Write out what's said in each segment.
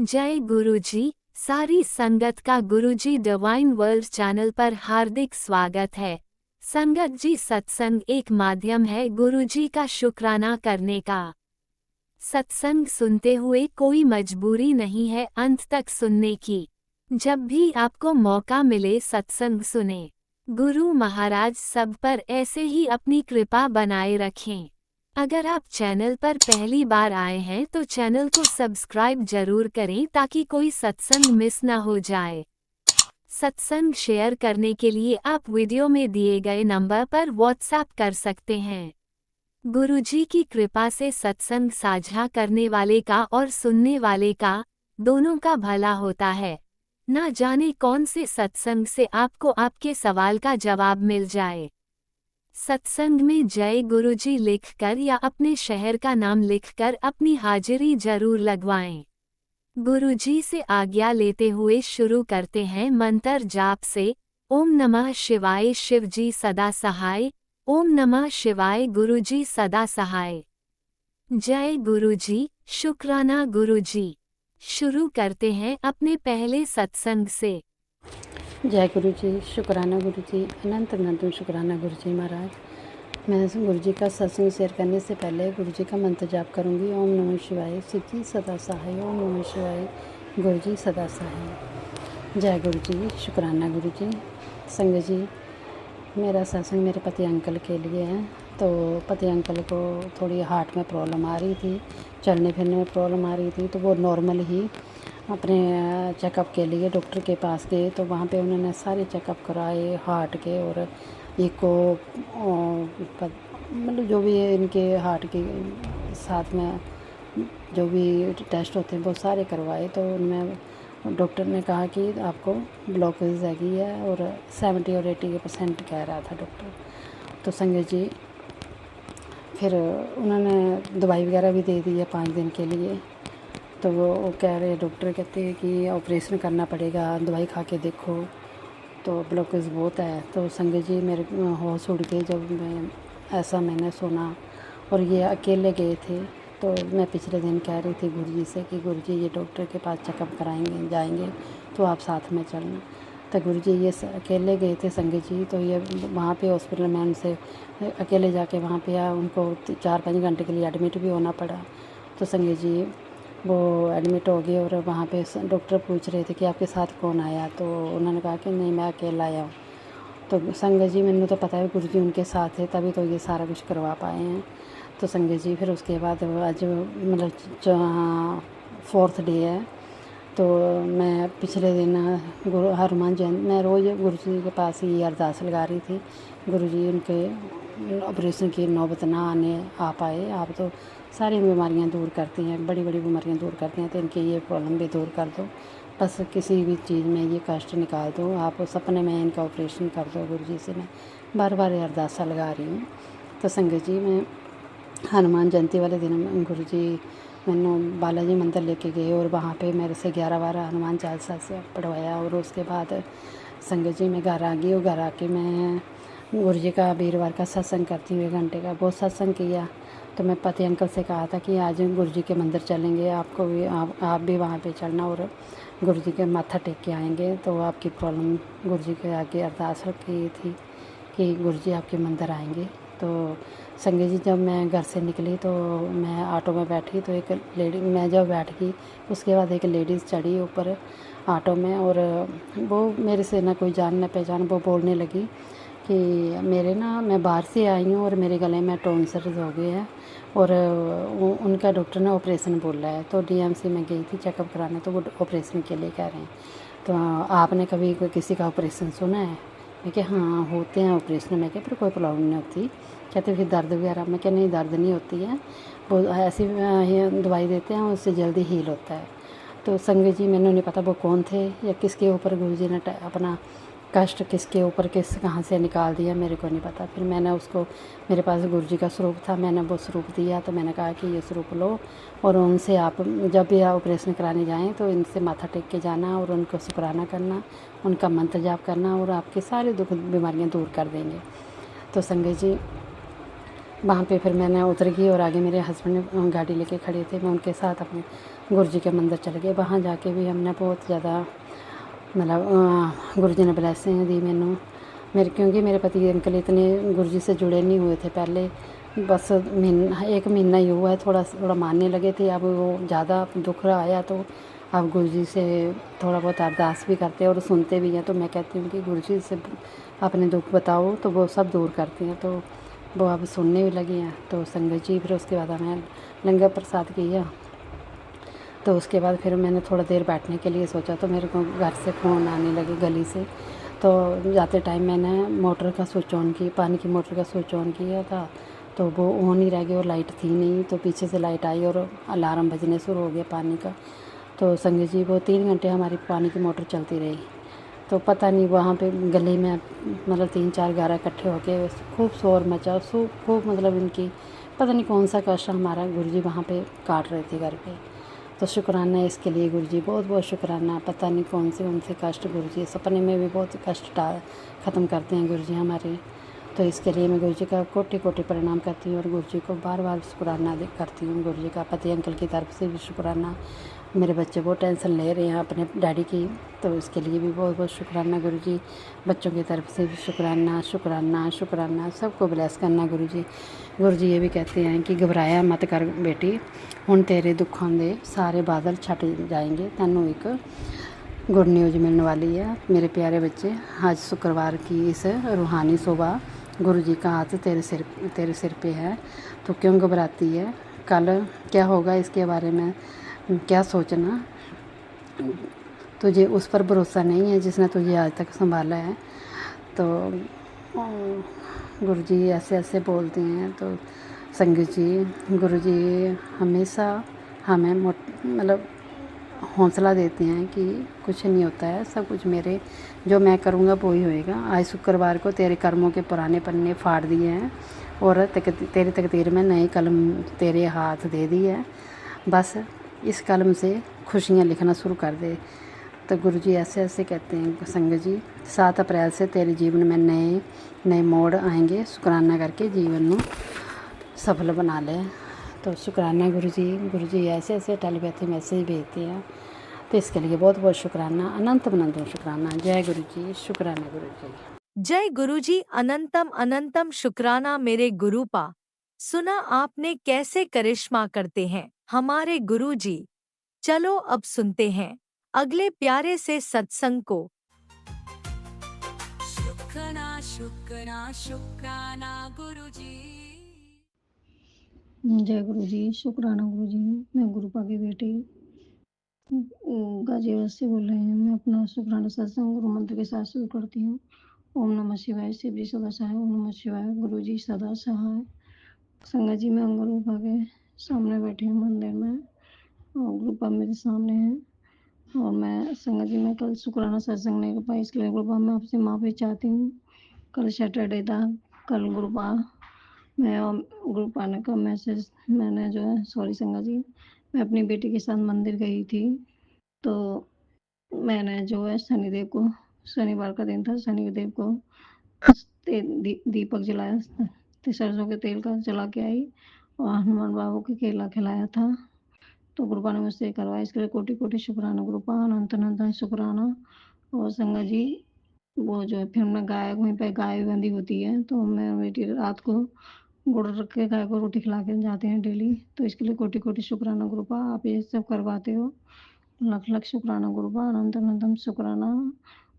जय गुरुजी। सारी संगत का गुरुजी डिवाइन वर्ल्ड चैनल पर हार्दिक स्वागत है। संगत जी, सत्संग एक माध्यम है गुरुजी का शुक्राना करने का। सत्संग सुनते हुए कोई मजबूरी नहीं है अंत तक सुनने की। जब भी आपको मौका मिले सत्संग सुने। गुरु महाराज सब पर ऐसे ही अपनी कृपा बनाए रखें। अगर आप चैनल पर पहली बार आए हैं तो चैनल को सब्सक्राइब जरूर करें ताकि कोई सत्संग मिस ना हो जाए। सत्संग शेयर करने के लिए आप वीडियो में दिए गए नंबर पर व्हाट्सएप कर सकते हैं। गुरुजी की कृपा से सत्संग साझा करने वाले का और सुनने वाले का दोनों का भला होता है। ना जाने कौन से सत्संग से आपको आपके सवाल का जवाब मिल जाए। सत्संग में जय गुरुजी लिखकर या अपने शहर का नाम लिखकर अपनी हाजिरी जरूर लगवाएं। गुरुजी से आज्ञा लेते हुए शुरू करते हैं मंत्र जाप से। ओम नमः शिवाय शिवजी सदा सहाय। ओम नमः शिवाय गुरुजी सदा सहाय। जय गुरुजी, शुक्राना गुरुजी। शुरू करते हैं अपने पहले सत्संग से। जय गुरु जी, शुक्राना गुरु जी, अनंत अनंत शुक्राना गुरु जी महाराज। मैं गुरु जी का सत्संग शेयर करने से पहले गुरु जी का मंत्र जाप करूंगी। ओम नमः शिवाय शिव जी सदा सहाय। ओम नमः शिवाय गुरु जी सदा सहाय। जय गुरु जी, शुक्राना गुरु जी। संगत जी, मेरा सत्संग मेरे पति अंकल के लिए है। तो पति अंकल को थोड़ी हार्ट में प्रॉब्लम आ रही थी, चलने फिरने में प्रॉब्लम आ रही थी। तो वो नॉर्मल ही अपने चेकअप के लिए डॉक्टर के पास गए। तो वहाँ पे उन्होंने सारे चेकअप कराए हार्ट के, और इको मतलब जो भी इनके हार्ट के साथ में जो भी टेस्ट होते हैं वो सारे करवाए। तो उनमें डॉक्टर ने कहा कि आपको ब्लॉकेज हैगी है, और 70 और 80% कह रहा था डॉक्टर। तो संगत जी, फिर उन्होंने दवाई वगैरह भी दे दी है 5 दिन के लिए। तो वो कह रहे, डॉक्टर कहते हैं कि ऑपरेशन करना पड़ेगा, दवाई खा के देखो, तो ब्लॉकेज बहुत है। तो संगत जी, मेरे होश उड़ गए जब मैंने सुना। और ये अकेले गए थे। तो मैं पिछले दिन कह रही थी गुरुजी से कि गुरुजी ये डॉक्टर के पास चेकअप कराएंगे जाएंगे, तो आप साथ में चलना। तो गुरुजी ये अकेले गए थे संगत जी। तो ये वहाँ पे हॉस्पिटल में उनसे अकेले जाके वहाँ पे उनको 4-5 घंटे के लिए एडमिट भी होना पड़ा। तो संगत जी, वो एडमिट हो गए। और वहाँ पे डॉक्टर पूछ रहे थे कि आपके साथ कौन आया। तो उन्होंने कहा कि नहीं, मैं अकेला आया हूँ। तो संगत जी, मैंने तो पता है गुरुजी उनके साथ है, तभी तो ये सारा कुछ करवा पाए हैं। तो संगत जी, फिर उसके बाद आज मतलब 4th डे है। तो मैं पिछले दिन हनुमान जयंती मैं रोज़ गुरुजी के पास ही अरदास लगा रही थी। गुरुजी उनके ऑपरेशन की नौबत ना आने आ पाए। आप तो सारी बीमारियां दूर करती हैं, बड़ी बड़ी बीमारियां दूर करती हैं। तो इनकी ये प्रॉब्लम भी दूर कर दो, बस किसी भी चीज़ में ये कष्ट निकाल दो। आप सपने में इनका ऑपरेशन कर दो। गुरुजी से मैं बार बार अरदासा लगा रही हूँ। तो संगत जी, मैं हनुमान जयंती वाले दिन गुरुजी मैंने बालाजी मंदिर लेके गए, और वहाँ पे मेरे से 11-12 हनुमान चालीसा से पढ़वाया। और उसके बाद संगत जी, मैं घर आ गई। और घर आके मैं गुरुजी का वीरवार का सत्संग करती हूँ 1 घंटे का, बहुत सत्संग किया। तो मैं पति अंकल से कहा था कि आज गुरुजी के मंदिर चलेंगे, आपको भी आप भी वहाँ पे चलना, और गुरुजी के माथा टेक के आएंगे। तो आपकी प्रॉब्लम गुरुजी के आगे अरदास रखी थी कि गुरुजी आपके मंदिर आएंगे। तो संगत जी, जब मैं घर से निकली तो मैं ऑटो में बैठी। तो एक लेडी, मैं जब बैठ गई उसके बाद एक लेडीज़ चढ़ी ऊपर ऑटो में, और वो मेरे से ना कोई जान ना पहचान। वो बोलने लगी कि मैं बाहर से आई हूँ और मेरे गले में टॉन्सिल्स हो गए हैं, और उनका डॉक्टर ने ऑपरेशन बोला है। तो डीएमसी में गई थी चेकअप कराने, तो वो ऑपरेशन के लिए कह रहे हैं। तो आपने कभी कोई किसी का ऑपरेशन सुना है? मैं क्या, हाँ होते हैं ऑपरेशन। मैं क्या, फिर कोई प्रॉब्लम नहीं होती? कहते फिर दर्द वगैरह? मैं क्या, नहीं दर्द नहीं होती है, वो ऐसी दवाई देते हैं, उससे जल्दी हील होता है। तो संगत जी, मैंने नहीं पता वो कौन थे या किसके ऊपर गुरुजी ने अपना कष्ट किसके ऊपर कहाँ से निकाल दिया, मेरे को नहीं पता। फिर मैंने उसको, मेरे पास गुरुजी का स्वरूप था, मैंने वो स्वरूप दिया। तो मैंने कहा कि ये स्वरूप लो, और उनसे आप जब भी ऑपरेशन कराने जाएं तो इनसे माथा टेक के जाना, और उनको शुक्राना करना, उनका मंत्र जाप करना, और आपके सारे दुख बीमारियां दूर कर देंगे। तो संगत जी, वहाँ पे फिर मैंने उतर गई और आगे मेरे हस्बैंड गाड़ी लेके खड़े थे, मैं उनके साथ अपने गुरु जी के मंदिर चले गए। वहाँ जाके भी हमने बहुत ज़्यादा मतलब गुरु जी ने ब्लैसिंग दी मैनू मेरे, क्योंकि मेरे पति अंकल इतने गुरु जी से जुड़े नहीं हुए थे पहले, बस महीना 1 महीना ही हुआ है, थोड़ा थोड़ा मानने लगे थे। अब वो ज़्यादा दुख रहा आया तो अब गुरु जी से थोड़ा बहुत अरदास भी करते हैं और सुनते भी हैं। तो मैं कहती हूँ कि गुरु जी से अपने दुख बताओ तो वो सब दूर करते हैं, तो वो अब सुनने भी लगी हैं। तो संगत जी फिर उसके बाद हमें लंगर प्रसाद किया। तो उसके बाद फिर मैंने थोड़ा देर बैठने के लिए सोचा, तो मेरे को घर से फ़ोन आने लगे गली से। तो जाते टाइम मैंने मोटर का स्विच ऑन की, पानी की मोटर का स्विच ऑन किया था, तो वो ऑन ही रह गया और लाइट थी नहीं। तो पीछे से लाइट आई और अलार्म बजने शुरू हो गया पानी का। तो संगत जी वो 3 घंटे हमारी पानी की मोटर चलती रही। तो पता नहीं वहाँ पे गली में मतलब 3-4 घर इकट्ठे होके खूब शोर मचा, खूब मतलब इनकी पता नहीं कौन सा कष्ट हमारा गुरुजी वहाँ पे काट रहे थे घर पे। तो शुक्राना है इसके लिए गुरुजी, बहुत बहुत शुक्राना। पता नहीं कौन से कष्ट गुरुजी सपने में भी बहुत कष्ट ख़त्म करते हैं गुरुजी हमारे। तो इसके लिए मैं गुरुजी का कोटि कोटि प्रणाम करती हूँ और गुरुजी को बार बार शुक्राना करती हूँ। गुरुजी का पति अंकल की तरफ से भी शुक्राना। मेरे बच्चे बहुत टेंशन ले रहे हैं अपने डैडी की, तो इसके लिए भी बहुत बहुत शुक्राना गुरुजी। बच्चों की तरफ से भी शुक्राना शुक्राना शुक्राना, सबको ब्लेस करना गुरुजी। गुरुजी ये भी कहते हैं कि घबराया मत कर बेटी, हुण तेरे दुखों दे सारे बादल छट जाएंगे, तैनू एक गुड न्यूज़ मिलने वाली है मेरे प्यारे बच्चे। आज शुक्रवार की इस रूहानी सुबह गुरु जी का हाथ तेरे सिर पे है, तो क्यों घबराती है? कल क्या होगा इसके बारे में क्या सोचना, तुझे उस पर भरोसा नहीं है जिसने तुझे आज तक संभाला है। तो गुरु जी ऐसे ऐसे बोलते हैं। तो संगत जी गुरु जी हमेशा हमें मतलब हौसला देते हैं कि कुछ नहीं होता है, सब कुछ मेरे जो मैं करूँगा वो ही होएगा। आज शुक्रवार को तेरे कर्मों के पुराने पन्ने फाड़ दिए हैं और तेरी तकदीर में नए कलम तेरे हाथ दे दी है, बस इस कलम से खुशियाँ लिखना शुरू कर दे। तो गुरु जी ऐसे ऐसे कहते हैं संगत जी। 7 अप्रैल से तेरे जीवन में नए नए मोड़ आएंगे, शुक्राना करके जीवन को सफल बना ले। तो शुक्राना गुरु जी ऐसे ऐसे टेलीपैथी मैसेज भेजते हैं, तो इसके लिए बहुत बहुत शुक्राना, अनंत शुक्राना। जय गुरु जी, शुक्राना गुरु जी। जय गुरुजी, अनंतम अनंतम शुक्राना मेरे गुरुपा। सुना आपने कैसे करिश्मा करते हैं हमारे गुरुजी। चलो अब सुनते हैं अगले प्यारे से सत्संग को। शुक्राना शुक्राना शुक्राना गुरुजी। जय गुरु जी, शुक्राना गुरु जी। मैं गुरुपा की बेटी गाजियाबाद से बोल रही हूँ। मैं अपना शुक्राना सत्संग गुरु मंत्र के साथ शुरू करती हूँ। ओम नमः शिवाय, शिव जी सदा सहाय। ओम नमः शिवाय, गुरु जी सदा सहाय। संगत जी मैं गुरुपा के सामने बैठी हूँ मंदिर में और गुरुपा मेरे सामने है। और मैं संगत जी मैं कल शुक्राना सत्संग नहीं कर पाई, इसके लिए गुरुपा मैं आपसे माफ़ी चाहती हूँ। कल सैटरडे था, कल गुरुपा मैं ग्रुप आने का मैसेज मैंने जो है सॉरी संगत जी, मैं अपनी बेटी के साथ मंदिर गई थी। तो मैंने जो है शनिदेव को, शनिवार का दिन था, शनिदेव को दीपक जलाया, सरसों के तेल का जला के आई और हनुमान बाबू को केला खिलाया था। तो गुरुपा ने मुझसे करवाया, इसके लिए कोटि कोटि शुक्राना गुरुपा, अनंत अनंत शुक्राना। और संगत जी वो जो है फिर मैं गाय वहीं पे गाय बंधी होती है, तो मैं बेटी रात को गुड़ रख के गाय को रोटी खिला के जाते हैं डेली। तो इसके लिए कोटि कोटि शुक्राना गुरुपा, आप ये सब करवाते हो, लख लख शुक्राना गुरुपा, अनंत अनंतम शुक्राना।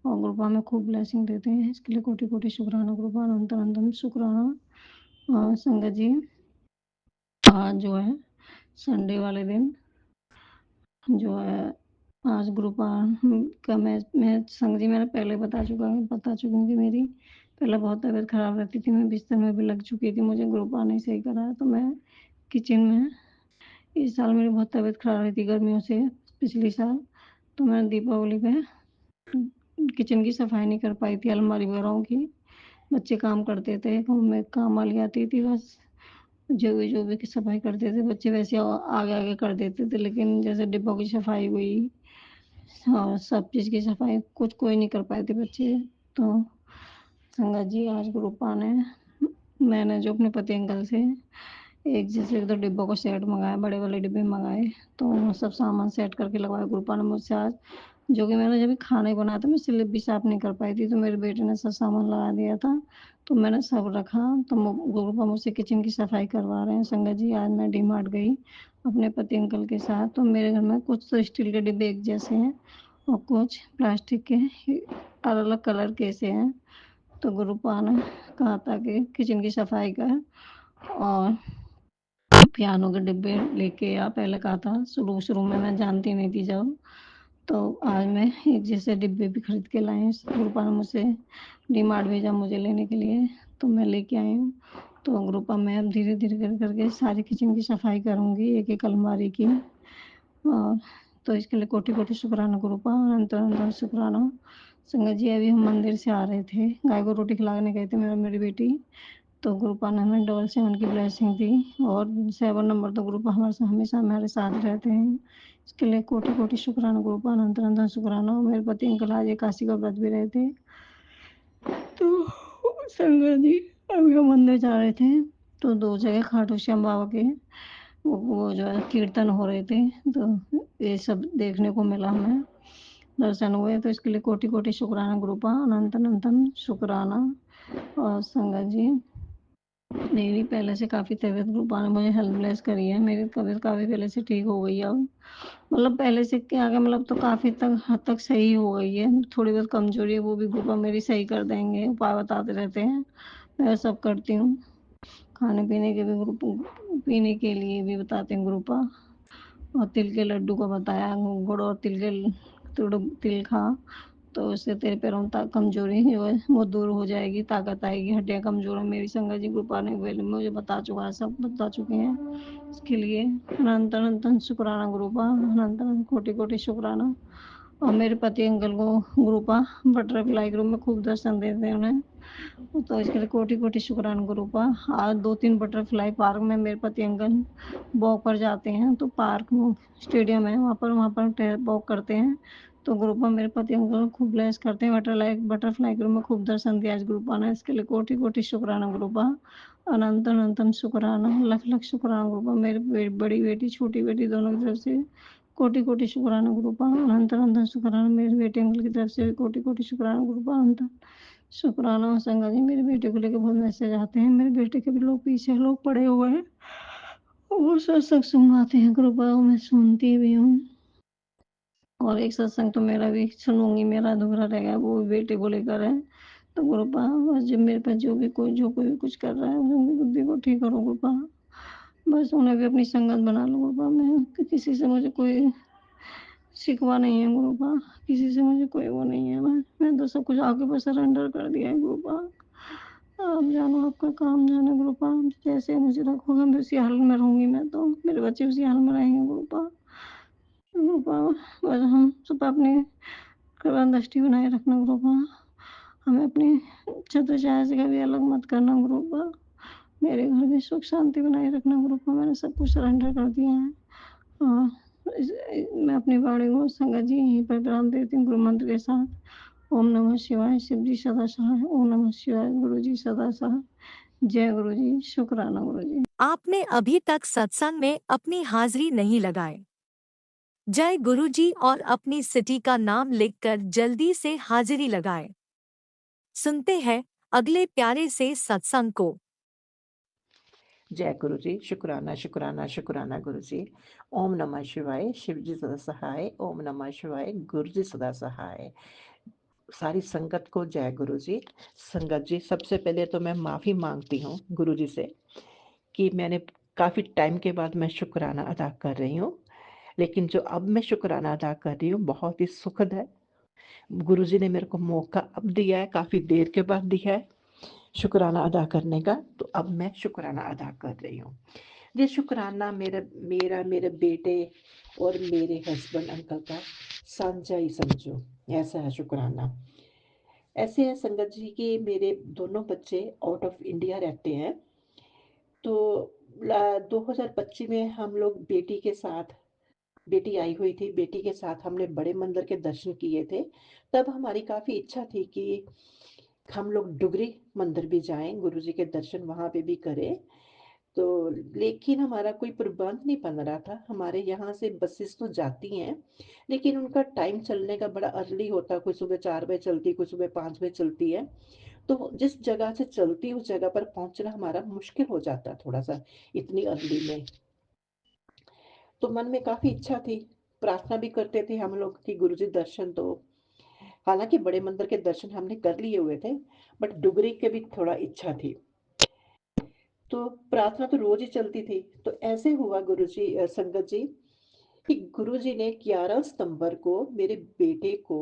और गुरुपा में खूब ब्लेसिंग देते हैं, इसके लिए कोटि कोटि शुक्राना गुरुपा, अनंत अनंतम शुक्राना। संगत जी आज जो है संडे वाले दिन जो है आज गुरुपा का मैं संगत जी मैंने पहले बता चुकी हूँ कि मेरी पहले बहुत तबीयत खराब रहती थी, मैं बिस्तर में भी लग चुकी थी, मुझे गुरुपा ने सही करा। तो मैं किचन में इस साल मेरी बहुत तबीयत खराब रही थी गर्मियों से पिछले साल, तो मैं दीपावली पे किचन की सफाई नहीं कर पाई थी, अलमारी वगैरह की। बच्चे काम करते थे, मैं काम वाली आती थी, बस जो भी की सफाई करते थे बच्चे वैसे आगे आगे कर देते थे, लेकिन जैसे डिब्बों की सफाई हुई और सब चीज़ की सफाई कुछ कोई नहीं कर पाए थे बच्चे। तो संगत जी आज गुरुपा ने मैंने जो अपने पति अंकल से एक जैसे 1-2 डिब्बों का सेट मँगाया, बड़े वाले डिब्बे मँगाए, तो वो सब सामान सेट करके लगवाया। गुरुपा ने मुझसे आज जो कि मैंने जब भी खाना ही बनाया था, मैं स्लिप भी साफ़ नहीं कर पाई थी, तो मेरे बेटे ने सब सामान लगा दिया था, तो मैंने सब रखा। तो गुरुपा मुझसे किचन की सफाई करवा रहे हैं। संगत जी, आज मैं डी-मार्ट गई अपने पति अंकल के साथ, तो मेरे घर में कुछ तो स्टील के डिब्बे एक जैसे हैं और कुछ प्लास्टिक के अलग-अलग कलर के से हैं। तो गुरुपा ने कहा था कि किचन की सफाई कर और पियानो के डिब्बे लेके आ, पहले कहा था। शुरू-शुरू में मैं जानती नहीं थी जब, तो आज मैं एक जैसे डिब्बे भी खरीद के लाई हूँ। गुरुपा ने मुझसे डी-मार्ट भेजा मुझे लेने के लिए, तो मैं लेके आई हूँ। तो गुरुपा मैं अब धीरे-धीरे कर-कर के सारी किचन की सफाई करूँगी, एक-एक अलमारी की। और तो इसके लिए कोटि-कोटि शुक्राना गुरुपा, अनंत-अनंत शुक्राना। संगत जी, अभी हम मंदिर से आ रहे थे, गाय को रोटी खिलाने गए थे मैं और मेरी बेटी। तो गुरुपा ने हमें डबल 7 की ब्लेसिंग दी और 7 नंबर तो गुरुपा हमारे हमेशा हमारे साथ रहते हैं। इसके लिए कोटि-कोटि शुक्राना गुरुपा, अनंत-अनंत शुक्राना। मेरे पति अंकल आज एकादशी का व्रत भी रहे थे। तो संगत जी, अभी हम मंदिर जा रहे थे, तो 2 जगह खाटू श्याम बाबा के वो जो है कीर्तन हो रहे थे, तो ये सब देखने को मिला हमें, दर्शन हुए। तो इसके लिए कोटि-कोटि शुक्राना गुरुपा, अनंत-अनंतन शुक्राना। और संगत जी, मेरी पहले से काफ़ी तबीयत गुरुपा ने मुझे हेल्प ब्लेस करी है। मेरी तबीयत काफ़ी पहले से ठीक हो गई है अब। मतलब पहले से क्या आगे मतलब तो काफ़ी तक हद तक सही हो गई है। थोड़ी बहुत कमज़ोरी है, वो भी गुरुपा मेरी सही कर देंगे, उपाय बताते रहते हैं। मैं सब करती हूँ। खाने-पीने के भी पीने के लिए भी बताते हैं गुरुपा। और तिल के लड्डू का बताया, गुड़ और तिल खा, तो उससे तेरे पैरों में कमज़ोरी जो है वो दूर हो जाएगी, ताकत आएगी, हड्डियाँ कमज़ोर हैं। मेरी संगत जी गुरुपा ने पहले मुझे बता चुका है, सब बता चुके हैं। इसके लिए अनंत-अनंत शुक्राना गुरुपा, अनंत-अनंत कोटि-कोटि शुक्राना। और मेरे पति अंकल को गुरुपा बटरफ्लाई ग्रुप में खूब दर्शन देते हैं उन्हें। तो इसके लिए कोटि-कोटि शुक्राना गुरुपा। आज 2-3 बटरफ्लाई पार्क में मेरे पति अंकल वॉक पर जाते हैं, तो पार्क में स्टेडियम है, वहाँ पर वॉक करते हैं। तो गुरुपा मेरे पति अंकल को खूब ब्लेस करते हैं। बटरफ्लाई ग्रुप में खूब दर्शन दिया आज गुरुपा ने। इसके लिए कोटि-कोटि शुक्राना गुरुपा, अनंत-अनंतन शुक्राना, लख-लख शुक्राना गुरुपा। मेरी बड़ी बेटी, छोटी बेटी दोनों की तरफ से कोटि-कोटि शुक्राना गुरुपा, अनंत-अनंतन शुक्राना। मेरे बेटे अंकल की तरफ से भी कोटि-कोटि शुक्राना गुरुपा, अनंत शुक्राना। संगत जी, मेरे बेटे को लेके बहुत मैसेज आते हैं। मेरे बेटे के भी लोग पीछे लोग पड़े हुए हैं, वो सत्संग सुनवाते हैं गुरुपा, मैं सुनती भी हूँ। और एक सत्संग तो मेरा भी सुनूँगी, मेरा अधूरा रह गया, वो भी बेटे को लेकर है। तो गुरुपा बस जब मेरे पास जो कोई भी कुछ कर रहा है, उनकी बुद्धि को ठीक करो गुरुपा। बस उन्हें भी अपनी संगत बना लो गुरुपा। मैं किसी से मुझे कोई शिकवा नहीं है गुरुपा, किसी से मुझे कोई वो नहीं है। मैं तो सब कुछ आपके ऊपर सरेंडर कर दिया है गुरुपा। आप जानो, आपका काम जाने गुरुपा। जैसे मुझे रखोगे मैं उसी हाल में रहूँगी, मैं तो, मेरे बच्चे उसी हाल में रहेंगे गुरुपा। गुरुपा बस हम सब अपनी कृपा दृष्टि बनाए रखना गुरुपा। हमें अपनी छत्र छाया से कभी अलग मत करना गुरुपा। मेरे घर में सुख शांति बनाए रखना गुरुपा। मैंने सब कुछ सरेंडर कर दिया है। हाँ, मैं अपनी वाणी को संगत जी यहीं पर विराम देती हूँ गुरु मंत्र के साथ। ओम नमः शिवाय, शिव जी सदा सहाय। ओम नमः शिवाय, गुरु जी सदा सहाय। जय गुरु जी, शुक्राना गुरु जी। आपने अभी तक सत्संग में अपनी हाजिरी नहीं लगाए। जय गुरु जी और अपनी सिटी का नाम लिखकर जल्दी से हाजिरी लगाएं। सुनते हैं अगले प्यारे से सत्संग को। जय गुरु जी, शुक्राना शुक्राना शुक्राना गुरु जी। ओम नमः शिवाय, शिव जी सदा सहाय। ओम नमः शिवाय, गुरु जी सदा सहाय। सारी संगत को जय गुरु जी। संगत जी, सबसे पहले तो मैं माफ़ी मांगती हूँ गुरु जी से कि मैंने काफ़ी टाइम के बाद मैं शुक्राना अदा कर रही हूँ, लेकिन जो अब मैं शुक्राना अदा कर रही हूँ बहुत ही सुखद है। गुरु जी ने मेरे को मौका अब दिया है, काफ़ी देर के बाद दिया है शुक्राना अदा करने का, तो अब मैं शुक्राना अदा कर रही हूँ। ये शुक्राना मेरे बेटे और मेरे हस्बैंड अंकल का साझा ही समझो, ऐसा है शुक्राना। ऐसे है संगत जी कि मेरे दोनों बच्चे आउट ऑफ इंडिया रहते हैं। तो 2025 में हम लोग बेटी आई हुई थी, बेटी के साथ हमने बड़े मंदिर के दर्शन किए थे। तब हमारी काफ़ी इच्छा थी कि हम लोग डुगरी मंदिर भी जाएँ, गुरुजी के दर्शन वहाँ पे भी करें। तो लेकिन हमारा कोई प्रबंध नहीं बन रहा था। हमारे यहाँ से बसेस तो जाती हैं, लेकिन उनका टाइम चलने का बड़ा अर्ली होता है, कोई सुबह 4 बजे चलती है, कोई सुबह 5 बजे चलती है। तो जिस जगह से चलती है, उस जगह पर पहुँचना हमारा मुश्किल हो जाता है थोड़ा-सा, इतनी अर्ली में। तो मन में काफ़ी इच्छा थी, प्रार्थना भी करते थे हम लोग कि गुरुजी दर्शन दो। हालाँकि बड़े मंदिर के दर्शन हमने कर लिए हुए थे, बट डुगरी के भी थोड़ा इच्छा थी। तो प्रार्थना तो रोज़ ही चलती थी। तो ऐसे हुआ संगत जी कि गुरुजी ने 11 सितंबर को मेरे बेटे को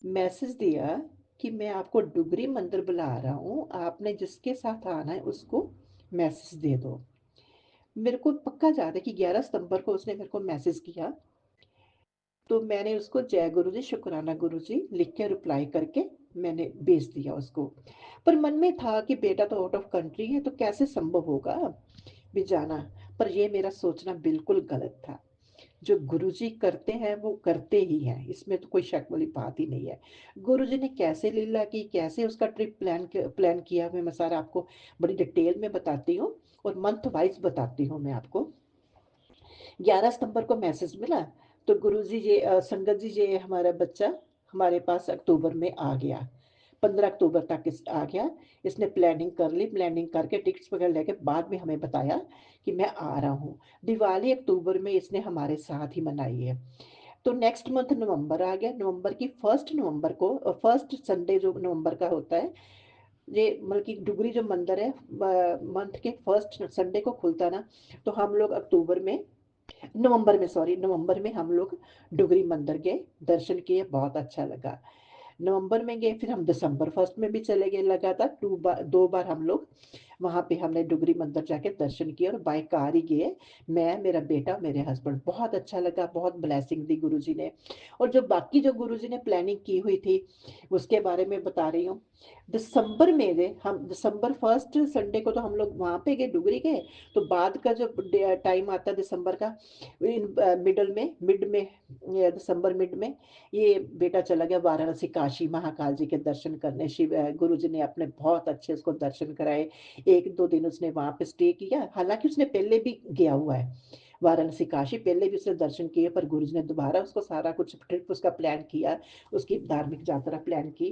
मैसेज दिया कि मैं आपको डुगरी मंदिर बुला रहा हूँ, आपने जिसके साथ आना है उसको मैसेज दे दो। मेरे को पक्का याद है कि 11 सितंबर को उसने मेरे को मैसेज किया, तो मैंने उसको जय गुरु जी, शुक्राना गुरु जी लिख के रिप्लाई करके मैंने भेज दिया उसको। पर मन में था कि बेटा तो आउट ऑफ कंट्री है, तो कैसे संभव होगा भी जाना। पर ये मेरा सोचना बिल्कुल गलत था। जो गुरुजी करते हैं वो करते ही हैं, इसमें तो कोई शक वाली बात ही नहीं है। गुरुजी ने कैसे लीला की, कैसे उसका ट्रिप प्लान किया, मैं सारा आपको बड़ी डिटेल में बताती हूँ और मंथ वाइज बताती हूँ मैं आपको। 11 सितंबर को मैसेज मिला, तो गुरुजी ये संगत जी ये हमारा बच्चा हमारे पास अक्टूबर में आ गया। 15 अक्टूबर तक आ गया। इसने प्लानिंग कर ली, प्लानिंग करके टिकट्स वगैरह लेके बाद में हमें बताया कि मैं आ रहा हूँ। दिवाली अक्टूबर में इसने हमारे साथ ही मनाई है। तो नेक्स्ट मंथ नवंबर आ गया। नवंबर की 1 नवंबर को, फर्स्ट संडे जो नवंबर का होता है, ये मतलब कि डुगरी जो मंदिर है मंथ के फर्स्ट संडे को खुलता है ना, तो हम लोग अक्टूबर में, नवंबर में, सॉरी, नवंबर में हम लोग डुगरी मंदिर गए, दर्शन किए, बहुत अच्छा लगा। नवंबर में गए, फिर हम दिसंबर फर्स्ट में भी चले गए, लगातार 2 बार हम लोग वहाँ पे हमने डुगरी मंदिर जाके दर्शन किए और बाय कार ही गए। मैं, मेरा बेटा, मेरे हस्बैंड। बहुत अच्छा लगा, बहुत ब्लेसिंग दी गुरुजी ने। और जो बाकी जो गुरुजी ने प्लानिंग की हुई थी, उसके बारे में बता रही हूँ। दिसंबर में गए हम, दिसंबर फर्स्ट संडे को तो हम लोग वहाँ पे गए, डुगरी गए। तो बाद का जो टाइम आता है दिसंबर का, इन मिड में, दिसंबर मिड में, ये बेटा चला गया वाराणसी, काशी महाकाल जी के दर्शन करने। गुरु जी ने अपने बहुत अच्छे उसको दर्शन कराए। 1-2 दिन उसने वहाँ पे स्टे किया। हालाँकि उसने पहले भी गया हुआ है वाराणसी, काशी, पहले भी उसने दर्शन किए, पर गुरु जी ने दोबारा उसको सारा कुछ ट्रिप उसका प्लान किया, उसकी धार्मिक यात्रा प्लान की।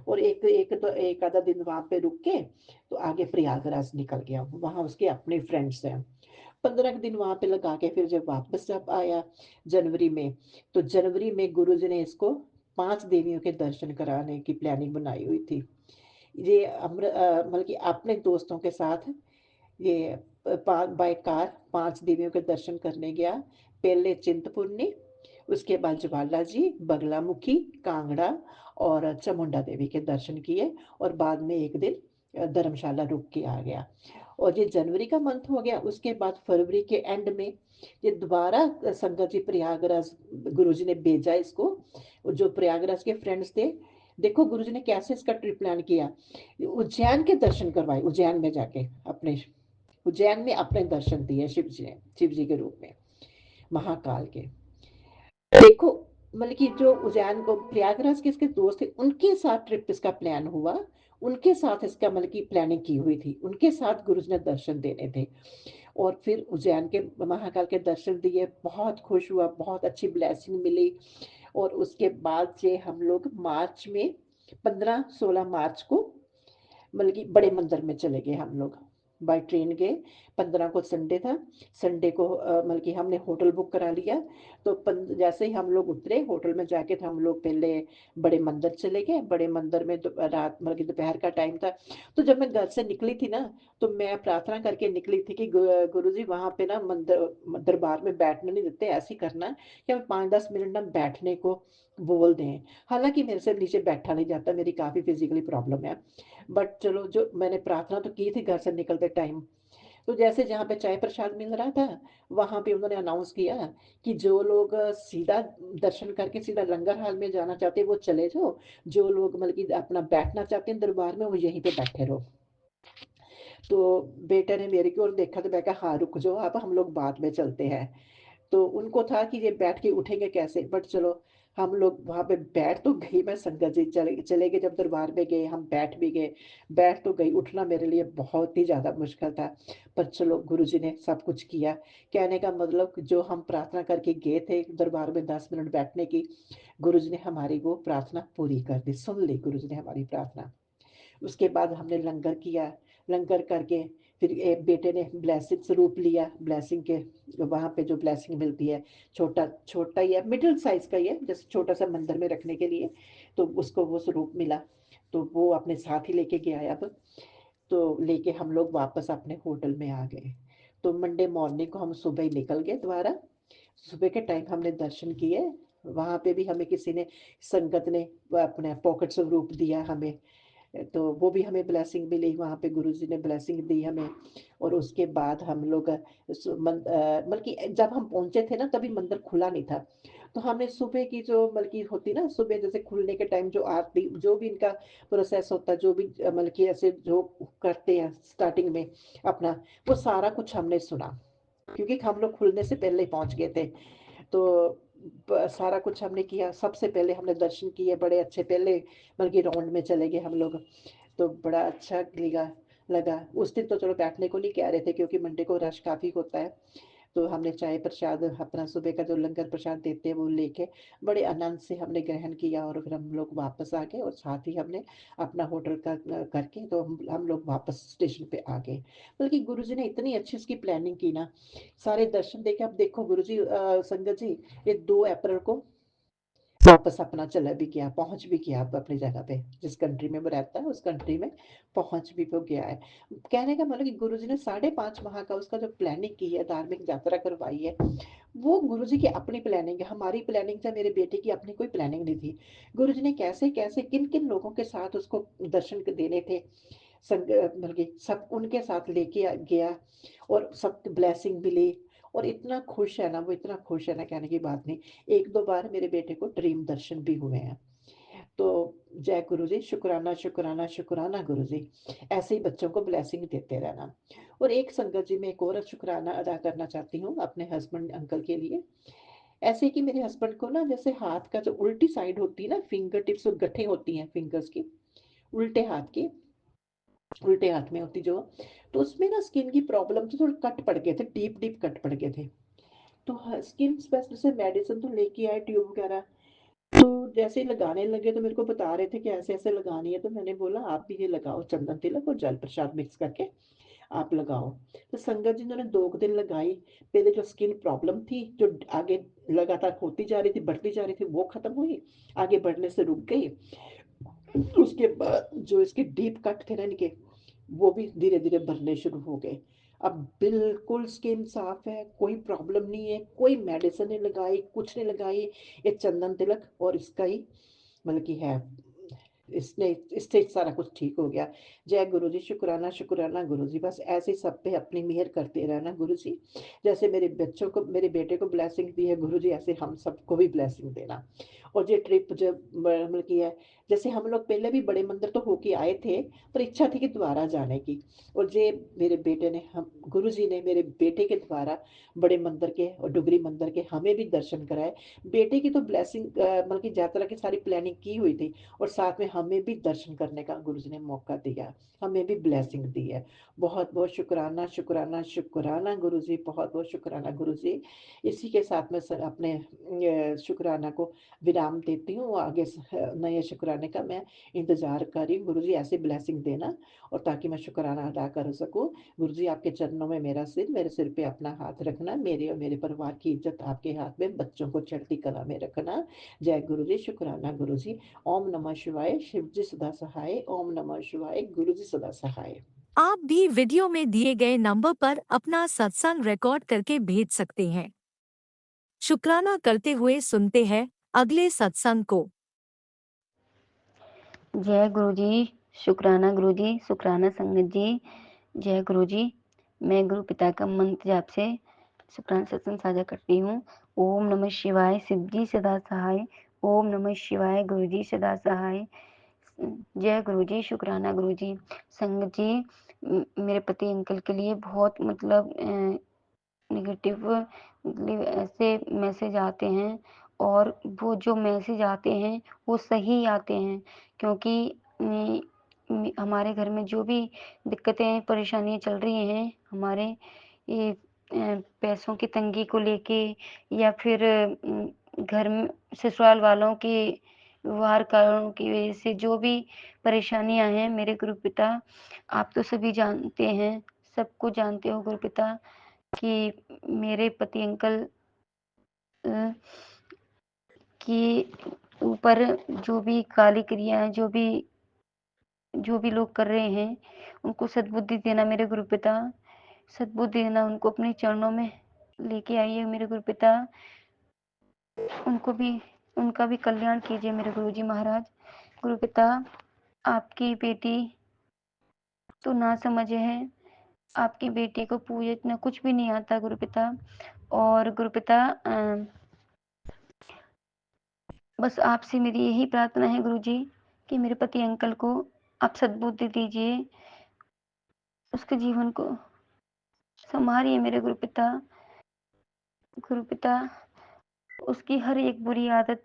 और एक आधा दिन वहाँ पे रुक के तो आगे प्रयागराज निकल गया। वहाँ उसके अपने फ्रेंड्स हैं। 15 दिन वहाँ पे लगा के फिर जब आया जनवरी में, तो जनवरी में गुरुजी ने इसको 5 देवियों के दर्शन कराने की प्लानिंग बनाई हुई थी। ये मतलब कि अपने दोस्तों के साथ ये बाय कार 5 देवियों के दर्शन करने गया। पहले चिंतपूर्णी, उसके बाद ज्वाला जी, बगलामुखी, कांगड़ा और चामुंडा देवी के दर्शन किए, और बाद में एक दिन धर्मशाला रुक के आ गया। और ये जनवरी का मंथ हो गया। उसके बाद फरवरी के एंड में ये दोबारा संगत जी प्रयागराज, गुरुजी ने भेजा इसको। जो प्रयागराज के फ्रेंड्स थे, देखो गुरुजी ने कैसे इसका ट्रिप प्लान किया। उज्जैन के दर्शन करवाए, उज्जैन में जाके अपने, उज्जैन में अपने दर्शन दिए शिव जी ने, शिव जी के रूप में, महाकाल के। देखो, मतलब कि जो उज्जैन को प्रयागराज के इसके दोस्त थे, उनके साथ ट्रिप इसका प्लान हुआ। उनके साथ इसका मतलब की प्लानिंग की हुई थी, उनके साथ गुरु जी ने दर्शन देने थे। और फिर उज्जैन के महाकाल के दर्शन दिए, बहुत खुश हुआ, बहुत अच्छी ब्लेसिंग मिली। और उसके बाद से हम लोग मार्च में, 15-16 मार्च को, मतलब कि बड़े मंदिर में चले गए हम लोग। बाय ट्रेन गए। 15 को संडे था। संडे को मतलब कि हमने होटल बुक करा लिया। तो जैसे ही हम लोग उतरे होटल में जाके, तो हम लोग पहले बड़े मंदिर चले गए। बड़े मंदिर में रात, मतलब कि दोपहर का टाइम था। तो जब मैं घर से निकली थी ना, तो मैं प्रार्थना करके निकली थी कि गुरु जी वहाँ पे ना मंदिर, दरबार में बैठने नहीं देते, ऐसे ही करना कि हमें 5-10 मिनट ना बैठने को बोल दें। हालांकि मेरे से नीचे बैठा नहीं जाता, मेरी काफ़ी फिजिकली प्रॉब्लम है। बट चलो, जो मैंने प्रार्थना तो की थी घर से निकलते टाइम। तो जैसे जहाँ पे चाय प्रसाद मिल रहा था, वहाँ पे उन्होंने अनाउंस किया कि जो लोग सीधा दर्शन करके सीधा लंगर हाल में जाना चाहते हैं वो चले जाओ। जो लोग मतलब कि अपना बैठना चाहते हैं दरबार में, वो यहीं पे बैठे रहो। तो बेटे ने मेरे की ओर देखा, तो मैं कहा हाँ रुक जाओ, अब हम लोग बाद में चलते हैं। तो उनको था कि ये बैठ के उठेंगे कैसे, बट चलो, हम लोग वहाँ पे बैठ तो गई मैं, संगत जी चले चले गए, जब दरबार में गए हम बैठ भी गए, बैठ तो गई, उठना मेरे लिए बहुत ही ज़्यादा मुश्किल था। पर चलो गुरुजी ने सब कुछ किया। कहने का मतलब कि जो हम प्रार्थना करके गए थे दरबार में 10 मिनट बैठने की, गुरुजी ने हमारी वो प्रार्थना पूरी कर दी, सुन ली गुरुजी ने हमारी प्रार्थना। उसके बाद हमने लंगर किया, लंगर करके फिर एक बेटे ने ब्लेसिंग स्वरूप लिया, ब्लेसिंग के वहाँ पे जो ब्लेसिंग मिलती है, छोटा छोटा ही है, मिडिल साइज़ का ही है, जैसे छोटा-सा मंदिर में रखने के लिए, तो उसको वो स्वरूप मिला, तो वो अपने साथ ही लेके गया है अब। तो लेके हम लोग वापस अपने होटल में आ गए। तो मंडे मॉर्निंग को हम सुबह ही निकल गए दोबारा। सुबह के टाइम हमने दर्शन किए, वहाँ पे भी हमें किसी ने, संगत ने अपना पॉकेट स्वरूप दिया हमें। तो वो भी हमें ब्लेसिंग मिली, वहाँ पे गुरुजी ने ब्लेसिंग दी हमें। और उसके बाद हम लोग बल्कि जब हम पहुँचे थे ना तभी मंदिर खुला नहीं था। तो हमने सुबह की जो बल्कि होती ना, सुबह जैसे खुलने के टाइम जो आरती जो भी इनका प्रोसेस होता है, जो भी मतलब कि ऐसे जो करते हैं स्टार्टिंग में अपना, वो सारा कुछ हमने सुना। क्योंकि हम लोग खुलने से पहले ही पहुँच गए थे। तो सारा कुछ हमने किया, सबसे पहले हमने दर्शन किए बड़े अच्छे, पहले बल्कि राउंड में चले गए हम लोग, तो बड़ा अच्छा लगा। उस दिन तो चलो बैठने को नहीं कह रहे थे क्योंकि मंडे को रश काफ़ी होता है। तो हमने चाय प्रसाद अपना सुबह का जो लंगर प्रसाद देते हैं वो लेके बड़े आनंद से हमने ग्रहण किया, और फिर हम लोग वापस आ गए, और साथ ही हमने अपना होटल का करके तो हम लोग वापस स्टेशन पे आ गए। बल्कि गुरुजी ने इतनी अच्छी उसकी प्लानिंग की ना, सारे दर्शन देके, अब देखो गुरुजी संगत जी, ये 2 अप्रैल को वापस अपना चला भी गया, पहुँच भी गया अब अपनी जगह पे, जिस कंट्री में वो रहता है उस कंट्री में पहुँच भी वो गया है। कहने का मतलब कि गुरुजी ने 5.5 माह का उसका जो प्लानिंग की है, धार्मिक यात्रा करवाई है, वो गुरुजी की अपनी प्लानिंग है। हमारी प्लानिंग या मेरे बेटे की अपनी कोई प्लानिंग नहीं थी। गुरुजी ने कैसे-कैसे, किन-किन लोगों के साथ उसको दर्शन क देने थे, मतलब कि सब उनके साथ लेके गया, और सब ब्लेसिंग मिली, और इतना खुश है ना वो, इतना खुश है ना, कहने की बात नहीं। 1-2 बार मेरे बेटे को ड्रीम दर्शन भी हुए हैं। तो जय गुरु जी, शुक्राना, शुक्राना, शुक्राना गुरु जी। ऐसे ही बच्चों को ब्लेसिंग देते रहना। और एक संगत जी, मैं एक और शुक्राना अदा करना चाहती हूँ अपने हस्बैंड अंकल के लिए। ऐसे कि मेरे हस्बैंड को ना, जैसे हाथ का जो उल्टी साइड होती है ना, फिंगर टिप्स और गठे होती हैं फिंगर्स की, उल्टे हाथ की, उल्टे हाथ में होती जो, तो उसमें ना स्किन की प्रॉब्लम थी, थोड़े कट पड़ गए थे, डीप डीप कट पड़ गए थे। तो स्किन स्पेशलिस्ट से मेडिसिन तो लेके आए, ट्यूब वगैरह, तो जैसे ही लगाने लगे तो मेरे को बता रहे थे कि ऐसे ऐसे लगानी है, तो मैंने बोला आप भी ये लगाओ, चंदन तिलक और जल प्रसाद मिक्स करके आप लगाओ। तो संगत जी ने 2 दिन लगाई। पहले जो स्किन प्रॉब्लम थी, जो आगे लगातार होती जा रही थी, बढ़ती जा रही थी, वो खत्म हुई, आगे बढ़ने से रुक गई। उसके बाद जो इसके डीप कट थे ना इनके, वो भी धीरे धीरे भरने शुरू हो गए। अब बिल्कुल स्किन साफ है, कोई प्रॉब्लम नहीं है, कोई मेडिसिन नहीं लगाई, कुछ नहीं लगाई, ये चंदन तिलक और इसका ही मतलब कि है, इसने इससे सारा कुछ ठीक हो गया। जय गुरु जी, शुक्राना, शुक्राना गुरु जी। बस ऐसे ही सब पे अपनी मेहर करते रहना गुरु जी। जैसे मेरे बच्चों को, मेरे बेटे को ब्लेसिंग दी है गुरु जी, ऐसे हम सबको भी ब्लेसिंग देना। और ये ट्रिप जब मतलब की है, जैसे हम लोग पहले भी बड़े मंदिर तो होके आए थे, पर इच्छा थी कि दोबारा जाने की। और ये मेरे बेटे ने, हम गुरु जी ने मेरे बेटे के द्वारा बड़े मंदिर के और डुगरी मंदिर के हमें भी दर्शन कराए। बेटे की तो ब्लेसिंग मतलब की यात्रा की सारी प्लानिंग की हुई थी, और साथ में हमें भी दर्शन करने का गुरुजी ने मौका दिया, हमें भी ब्लेसिंग दी है। बहुत-बहुत शुक्राना, शुक्राना, शुक्राना गुरुजी, बहुत-बहुत शुक्राना गुरुजी। इसी के साथ मैं अपने शुक्राना को विराम देती हूँ, आगे नए शुक्राने का मैं इंतज़ार कर रही हूँ। गुरुजी ऐसे ब्लेसिंग देना, और ताकि मैं शुक्राना अदा कर सकूँ। गुरुजी आपके चरणों में मेरे सिर पे अपना हाथ रखना, मेरे और मेरे परिवार की इज़्ज़त आपके हाथ में, बच्चों को चढ़ती कला में रखना। जय गुरुजी, शुक्राना गुरुजी। ओम नमः शिवाय, शिव जी सदा सहाय। ओम नमः शिवाय, गुरु जी सदा सहाय। आप भी वीडियो में दिए गए नंबर पर अपना सत्संग रिकॉर्ड करके भेज सकते हैं। शुक्राना करते हुए सुनते हैं अगले सत्संग को। जय गुरु जी, शुक्राना गुरु जी, शुक्राना संगत जी। जय गुरु जी। मैं गुरु पिता का मंत्र जाप से शुक्राना सत्संग साझा करती हूँ। ओम नमः शिवाय, शिव जी सदा सहाय। ओम नमः शिवाय, गुरु जी सदा सहाय। जय गुरु जी, शुक्राना गुरु जी। संगत जी, मेरे पति अंकल के लिए बहुत मतलब नेगेटिव मतलब ऐसे मैसेज आते हैं, और वो जो मैसेज आते हैं वो सही आते हैं, क्योंकि हमारे घर में जो भी दिक्कतें परेशानियाँ चल रही हैं हमारे ये पैसों की तंगी को लेके, या फिर घर में ससुराल वालों के व्यवहार कारणों की वजह से जो भी परेशानियाँ हैं मेरे गुरुपिता, आप तो सभी जानते हैं, सबको जानते हो गुरुपिता, कि मेरे पति अंकल अ, के ऊपर जो भी काली क्रियाएँ, जो भी लोग कर रहे हैं, उनको सद्बुद्धि देना मेरे गुरुपिता, सद्बुद्धि देना, उनको अपने चरणों में लेके आइए मेरे गुरुपिता, उनका भी कल्याण कीजिए मेरे गुरुजी महाराज। गुरुपिता, आपकी बेटी तो नासमझ है, आपकी बेटी को पूजना कुछ भी नहीं आता गुरुपिता। और गुरुपिता, बस आपसे मेरी यही प्रार्थना है गुरुजी, कि मेरे पति अंकल को आप सद्बुद्धि दीजिए, उसके जीवन को संवारिए मेरे गुरुपिता। गुरुपिता, उसकी हर एक बुरी आदत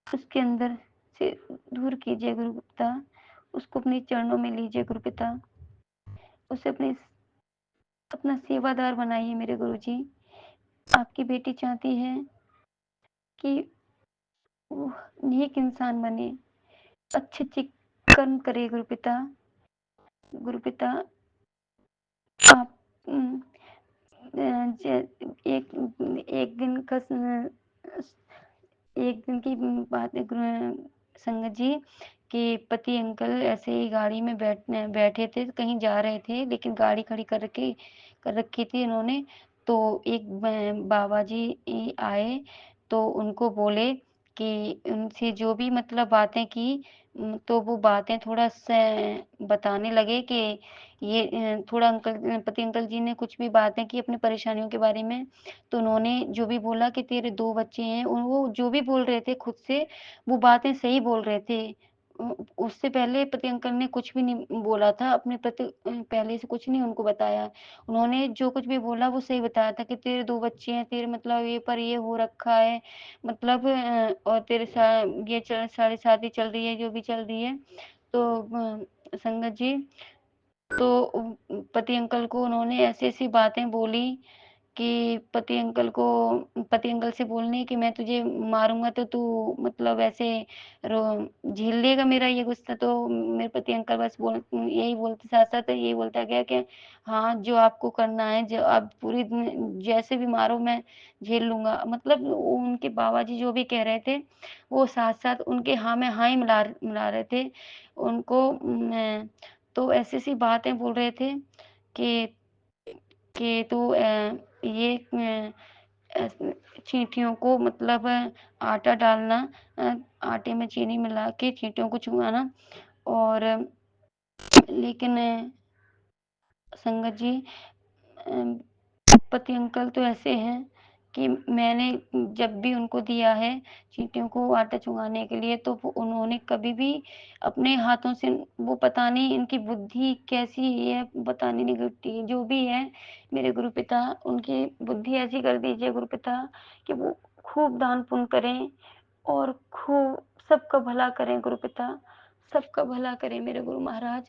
उसके अंदर से दूर कीजिए गुरुपिता, उसको अपने चरणों में लीजिए गुरुपिता, उसे अपना सेवादार बनाइए मेरे गुरुजी। आपकी बेटी चाहती है कि वो नेक इंसान बने, अच्छे कर्म करे गुरुपिता। गुरुपिता, आप एक एक दिन का एक दिन की बात है संगत जी, कि पति अंकल ऐसे ही गाड़ी में बैठे थे, कहीं जा रहे थे, लेकिन गाड़ी खड़ी कर रखी थी इन्होंने। तो एक बाबा जी आए, तो उनको बोले कि उनसे जो भी मतलब बातें की, तो वो बातें थोड़ा सा बताने लगे कि ये थोड़ा पति अंकल जी ने कुछ भी बातें की अपनी परेशानियों के बारे में। तो उन्होंने जो भी बोला कि तेरे 2 बच्चे हैं, वो जो भी बोल रहे थे खुद से, वो बातें सही बोल रहे थे। उससे पहले पति अंकल ने कुछ भी नहीं बोला था, अपने प्रति पहले से कुछ नहीं उनको बताया। उन्होंने जो कुछ भी बोला वो सही बताया था कि तेरे 2 बच्चे हैं, तेरे मतलब ये पर ये हो रखा है, मतलब और तेरे ये सारी शादी चल रही है, जो भी चल रही है। तो संगत जी, तो पति अंकल को उन्होंने ऐसी-ऐसी बातें बोली कि पति अंकल से बोलने कि मैं तुझे मारूँगा तो तू मतलब ऐसे रो झेल लेगा मेरा ये गुस्सा। तो मेरे पति अंकल बस यही बोलते, साथ-साथ यही बोलता गया कि हाँ, जो आपको करना है, जो आप पूरी जैसे भी मारो मैं झेल लूँगा। मतलब उनके बाबा जी जो भी कह रहे थे, वो साथ-साथ उनके हाँ में हाँ ही मिला रहे थे। उनको तो ऐसी-ऐसी बातें बोल रहे थे कि तू ये चींटियों को मतलब आटा डालना, आटे में चीनी मिला के चींटियों को चुबाना। और लेकिन संगत जी, पति अंकल तो ऐसे हैं कि मैंने जब भी उनको दिया है चींटियों को आटा चुराने के लिए, तो वो उन्होंने कभी भी अपने हाथों से, वो पता नहीं इनकी बुद्धि कैसी है, पता नहीं निकलती है। जो भी है मेरे गुरुपिता, उनकी बुद्धि ऐसी कर दीजिए गुरुपिता कि वो खूब दान पुण्य करें और खूब सबका भला करें गुरुपिता, सबका भला करें मेरे गुरु महाराज।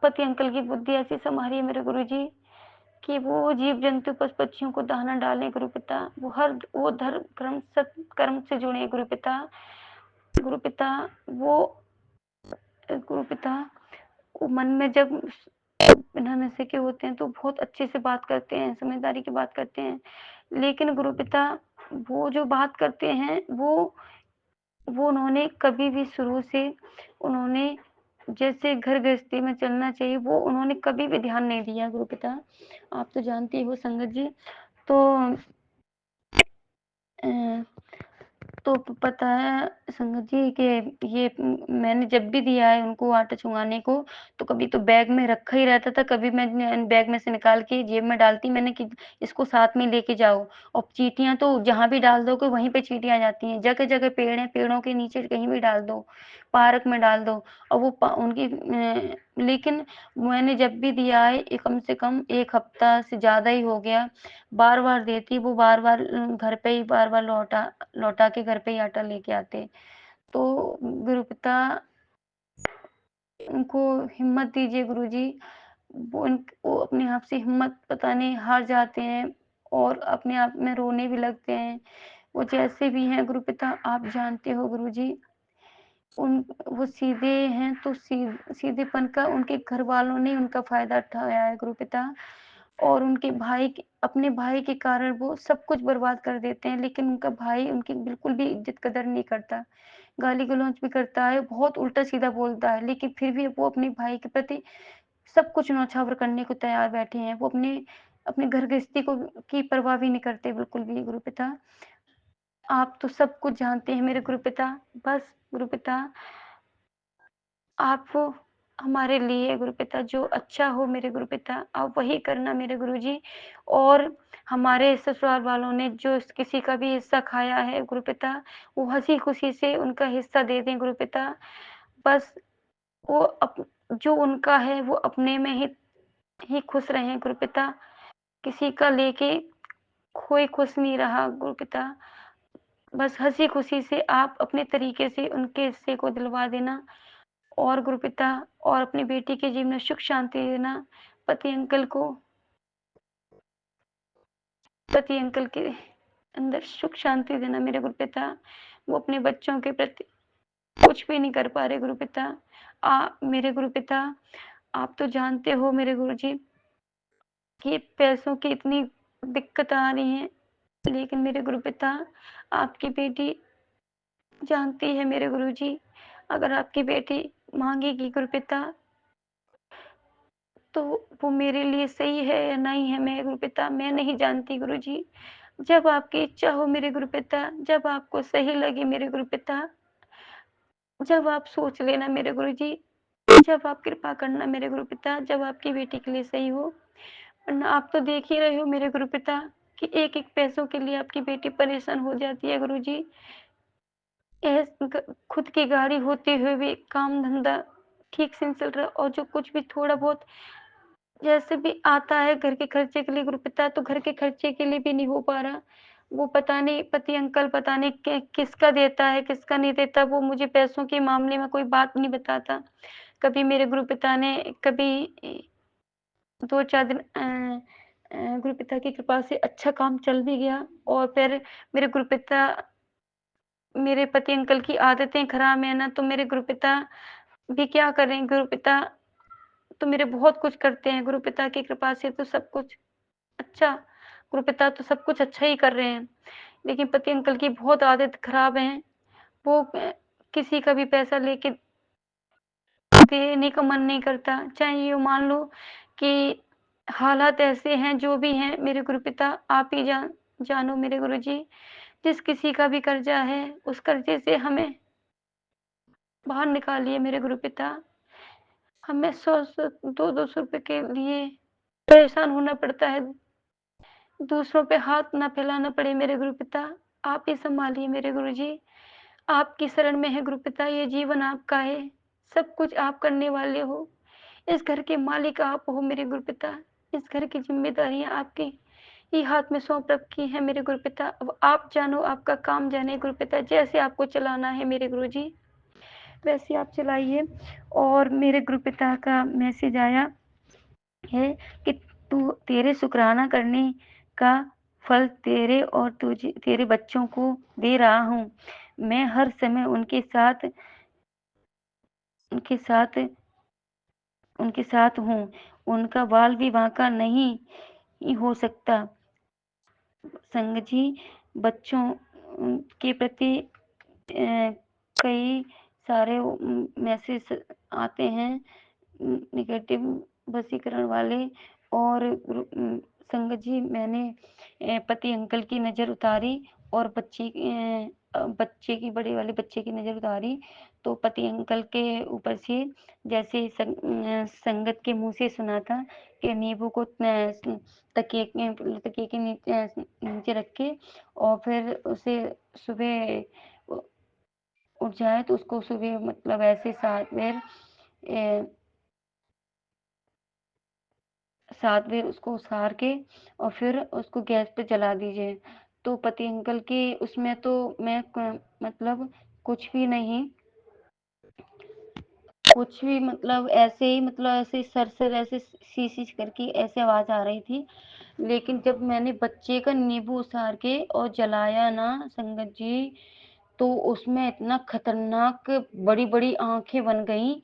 पति अंकल की बुद्धि ऐसी संभालिए मेरे गुरुजी कि वो जीव-जंतु, पशु-पक्षियों को दाना डालें गुरुपिता। वो धर्म, कर्म, सत्कर्म से जुड़े गुरुपिता। गुरुपिता, वो गुरुपिता, वो मन में जब बिना नशे के होते हैं तो बहुत अच्छे से बात करते हैं, समझदारी की बात करते हैं। लेकिन गुरुपिता, वो जो बात करते हैं वो उन्होंने कभी भी शुरू से उन्होंने जैसे घर गृहस्थी में चलना चाहिए, वो उन्होंने कभी भी ध्यान नहीं दिया गुरुपिता। आप तो जानती हो संगत जी। तो अ, तो पता है संगत जी कि ये मैंने जब भी दिया है उनको आटा चुंगाने को, तो कभी तो बैग में रखा ही रहता था, कभी मैं बैग में से निकाल के जेब में डालती मैंने कि इसको साथ में लेके जाओ। और चींटियाँ तो जहाँ भी डाल दोगे वहीं पे चींटियाँ आ जाती हैं। जगह-जगह पेड़ हैं, पेड़ों के नीचे कहीं भी डाल दो, पार्क में डाल दो और वो उनकी लेकिन मैंने जब भी दिया है ये कम से कम 1 हफ्ता से ज़्यादा ही हो गया। बार-बार देती, वो बार-बार घर पे ही बार-बार लौटा के घर पे ही आटा लेके आते। तो गुरुपिता उनको हिम्मत दीजिए गुरुजी। वो अपने आप से हिम्मत पता नहीं हार जाते हैं और अपने आप में रोने भी लगते हैं। वो जैसे भी हैं गुरुपिता आप जानते हो गुरुजी, उन वो सीधे हैं तो सीधेपन का उनके घरवालों ने उनका फ़ायदा उठाया है गुरुपिता। और उनके अपने भाई के कारण वो सब कुछ बर्बाद कर देते हैं, लेकिन उनका भाई उनकी बिल्कुल भी इज़्ज़त कदर नहीं करता। गाली-गलौज भी करता है, बहुत उल्टा-सीधा बोलता है, लेकिन फिर भी वो अपने भाई के प्रति सब कुछ न्यौछावर करने को तैयार बैठे हैं। वो अपने अपने घर गृहस्थी को की परवाह भी नहीं करते बिल्कुल भी गुरुपिता। आप तो सब कुछ जानते हैं मेरे गुरुपिता। बस गुरुपिता आप हमारे लिए गुरुपिता जो अच्छा हो मेरे गुरुपिता आप वही करना मेरे गुरुजी। और हमारे ससुराल वालों ने जो किसी का भी हिस्सा खाया है गुरुपिता, वो हँसी-खुशी से उनका हिस्सा दे दें गुरुपिता। बस वो जो उनका है वो अपने में ही खुश रहें गुरुपिता। किसी का लेके कोई खुश नहीं रहा गुरुपिता। बस हँसी-खुशी से आप अपने तरीके से उनके हिस्से को दिलवा देना। और गुरुपिता और अपनी बेटी के जीवन में सुख शांति देना। पति अंकल को पति अंकल के अंदर सुख शांति देना मेरे गुरुपिता। वो अपने बच्चों के प्रति कुछ भी नहीं कर पा रहे गुरुपिता। मेरे गुरुपिता आप तो जानते हो मेरे गुरुजी कि पैसों की इतनी दिक्कत आ रही है, लेकिन मेरे गुरुपिता आपकी बेटी जानती है मेरे गुरुजी, अगर आपकी बेटी माँगेगी गुरुपिता तो वो मेरे लिए सही है या नहीं है मेरे गुरुपिता मैं नहीं जानती गुरुजी। जब आपकी इच्छा हो मेरे गुरुपिता, जब आपको सही लगे मेरे गुरुपिता, जब आप सोच लेना मेरे गुरुजी, जब आप कृपा करना मेरे गुरुपिता, जब आपकी बेटी के लिए सही हो। वरना आप तो देख ही रहे हो मेरे गुरुपिता कि एक-एक पैसों के लिए आपकी बेटी परेशान हो जाती है गुरुजी। खुद की गाड़ी होते हुए भी काम-धंधा ठीक से नहीं चल रहा और जो कुछ भी थोड़ा बहुत जैसे भी आता है घर के खर्चे के लिए गुरुपिता तो घर के खर्चे के लिए भी नहीं हो पा रहा। वो पता नहीं पति अंकल पता नहीं किसका देता है, किसका नहीं देता, वो मुझे पैसों के मामले में कोई बात नहीं बताता। कभी मेरे गुरुपिता ने कभी 2-4 दिन गुरुपिता की कृपा से अच्छा काम चल भी गया और फिर मेरे गुरुपिता मेरे पति अंकल की आदतें खराब है ना, तो मेरे गुरुपिता भी क्या करें गुरुपिता तो मेरे बहुत कुछ करते हैं गुरुपिता की कृपा से तो सब कुछ अच्छा गुरुपिता तो सब कुछ अच्छा ही कर रहे हैं। लेकिन पति अंकल की बहुत आदत खराब है। वो किसी का भी पैसा लेके देने का मन नहीं करता। चाहे ये मान लो कि हालात ऐसे हैं जो भी हैं मेरे गुरुपिता आप ही जानो मेरे गुरुजी। जिस किसी का भी कर्जा है उस कर्जे से हमें बाहर निकालिए मेरे गुरुपिता। हमें 100-100 200-200 रुपए के लिए परेशान होना पड़ता है। दूसरों पे हाथ ना फैलाना पड़े मेरे गुरुपिता। आप ही सँभालिए मेरे गुरुजी। आपकी शरण में है गुरुपिता, ये जीवन आपका है। सब कुछ आप करने वाले हो। इस घर के मालिक आप हो मेरे गुरुपिता। इस घर की ज़िम्मेदारियाँ आपके ही हाथ में सौंप रखी हैं मेरे गुरुपिता। अब आप जानो, आपका काम जाने गुरुपिता। जैसे आपको चलाना है मेरे गुरुजी, वैसे आप चलाइए। और मेरे गुरुपिता का मैसेज आया है कि तू तेरे शुकराना करने का फल तेरे और तेरे बच्चों को दे रहा हूँ। मैं हर समय उनके साथ उनके साथ हूँ। उनका बाल भी बांका नहीं हो सकता। संग जी बच्चों के प्रति कई सारे मैसेज आते हैं नेगेटिव वशीकरण वाले। और संगत जी मैंने पति अंकल की नज़र उतारी और बच्चे की, बड़े वाले बच्चे की नज़र उतारी तो पति अंकल के ऊपर से जैसे संगत के मुँह से सुना था कि नींबू को तकिए के नीचे रख के और फिर उसे सुबह उठ जाए तो उसको सुबह मतलब ऐसे 7 बार उसको उसार के और फिर उसको गैस पे जला दीजिए। तो पति अंकल की उसमें तो मैं मतलब कुछ भी नहीं, कुछ भी मतलब ऐसे ही मतलब ऐसे सर ऐसे सी करके ऐसे आवाज़ आ रही थी। लेकिन जब मैंने बच्चे का नींबू उसार के और जलाया ना संगत जी, तो उसमें इतना खतरनाक बड़ी-बड़ी आँखें बन गईं